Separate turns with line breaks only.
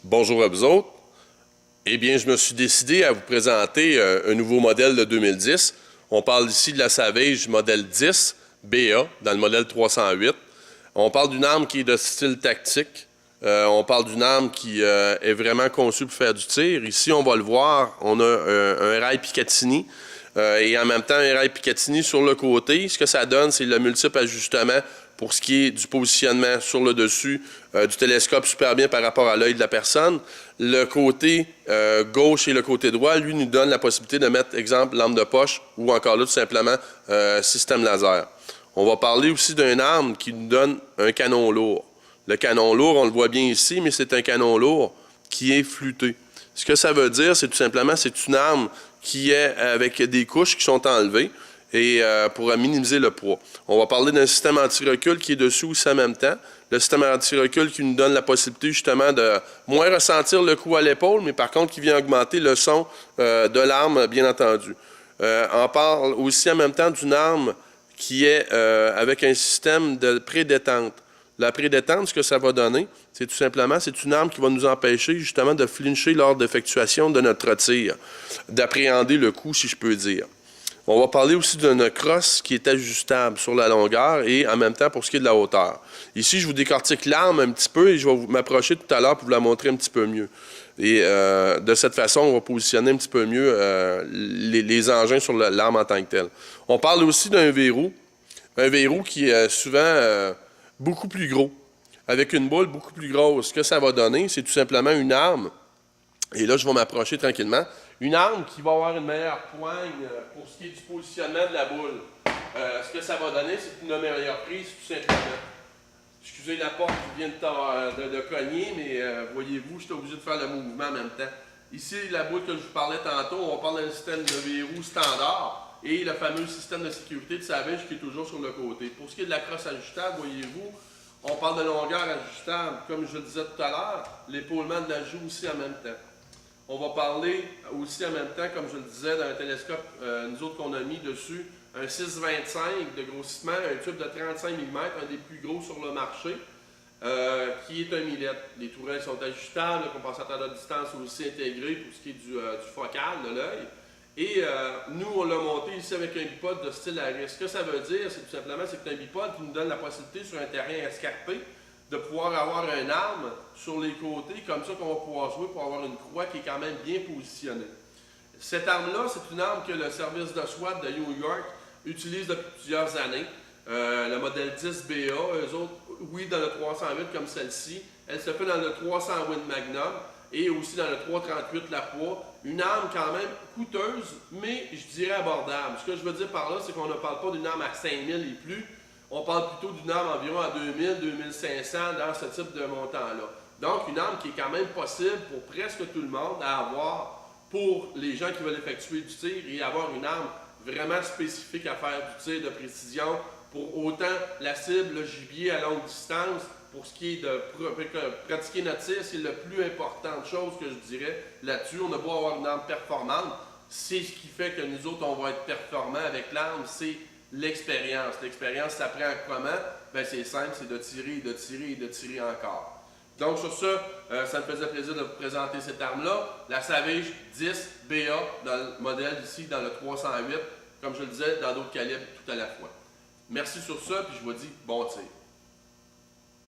Bonjour à vous autres. Eh bien, je me suis décidé à vous présenter un nouveau modèle de 2010. On parle ici de la Savage modèle 10 BA dans le modèle 308. On parle d'une arme qui est de style tactique. On parle d'une arme qui est vraiment conçue pour faire du tir. Ici, on va le voir, on a un rail Picatinny et en même temps un rail Picatinny sur le côté. Ce que ça donne, c'est le multiple ajustement pour ce qui est du positionnement sur le dessus du télescope super bien par rapport à l'œil de la personne. Le côté gauche et le côté droit, lui, nous donne la possibilité de mettre, exemple, lampe de poche ou encore là, tout simplement, système laser. On va parler aussi d'une arme qui nous donne un canon lourd. Le canon lourd, on le voit bien ici, mais c'est un canon lourd qui est flûté. Ce que ça veut dire, c'est tout simplement, c'est une arme qui est avec des couches qui sont enlevées et pour minimiser le poids. On va parler d'un système anti-recul qui est dessus aussi en même temps. Le système anti-recul qui nous donne la possibilité justement de moins ressentir le coup à l'épaule, mais par contre qui vient augmenter le son de l'arme, bien entendu. On parle aussi en même temps d'une arme qui est avec un système de pré-détente. La pré-détente, ce que ça va donner, c'est tout simplement, c'est une arme qui va nous empêcher justement de flincher lors de l'effectuation de notre tir, d'appréhender le coup, si je peux dire. On va parler aussi d'une crosse qui est ajustable sur la longueur et en même temps pour ce qui est de la hauteur. Ici, je vous décortique l'arme un petit peu et je vais m'approcher tout à l'heure pour vous la montrer un petit peu mieux. Et de cette façon, on va positionner un petit peu mieux les engins sur l'arme en tant que telle. On parle aussi d'un verrou qui est souvent beaucoup plus gros, avec une boule beaucoup plus grosse. Ce que ça va donner, c'est tout simplement une arme, et là, je vais m'approcher tranquillement, une arme qui va avoir une meilleure poigne pour ce qui est du positionnement de la boule. Ce que ça va donner, c'est une meilleure prise, tout simplement. Excusez la porte qui vient de cogner, mais voyez-vous, j'étais obligé de faire le mouvement en même temps. Ici, la boule que je vous parlais tantôt, on parle d'un système de verrou standard et le fameux système de sécurité de Savage qui est toujours sur le côté. Pour ce qui est de la crosse ajustable, voyez-vous, on parle de longueur ajustable, comme je le disais tout à l'heure, l'épaulement de la joue aussi en même temps. On va parler aussi en même temps, comme je le disais, d'un télescope, nous autres qu'on a mis dessus, un 625 de grossissement, un tube de 35 mm, un des plus gros sur le marché, qui est un millette. Les tourelles sont ajustables, le compensateur de distance est aussi intégré pour ce qui est du focal de l'œil. Et nous, on l'a monté ici avec un bipode de style Harris. Ce que ça veut dire, c'est tout simplement, c'est un bipode qui nous donne la possibilité sur un terrain escarpé de pouvoir avoir une arme sur les côtés, comme ça qu'on va pouvoir jouer pour avoir une croix qui est quand même bien positionnée. Cette arme-là, c'est une arme que le service de SWAT de New York utilise depuis plusieurs années. Le modèle 10 BA, eux autres, oui, dans le 308 comme celle-ci. Elle se fait dans le 308 Magnum et aussi dans le 338 La Poix. Une arme quand même coûteuse, mais je dirais abordable. Ce que je veux dire par là, c'est qu'on ne parle pas d'une arme à 5000 et plus. On parle plutôt d'une arme environ à 2000, 2500 dans ce type de montant-là. Donc, une arme qui est quand même possible pour presque tout le monde à avoir pour les gens qui veulent effectuer du tir et avoir une arme vraiment spécifique à faire du tir de précision pour autant la cible, le gibier à longue distance. Pour ce qui est de pratiquer notre tir, c'est la plus importante chose que je dirais là-dessus. On a beau avoir une arme performante, c'est ce qui fait que nous autres, on va être performants avec l'arme, c'est l'expérience. L'expérience, ça prend comment? Ben, c'est simple, c'est de tirer, de tirer et de tirer encore. Donc sur ça, ça me faisait plaisir de vous présenter cette arme-là. La Savage 10 BA dans le modèle ici, dans le 308, comme je le disais, dans d'autres calibres tout à la fois. Merci sur ça, puis je vous dis bon tir.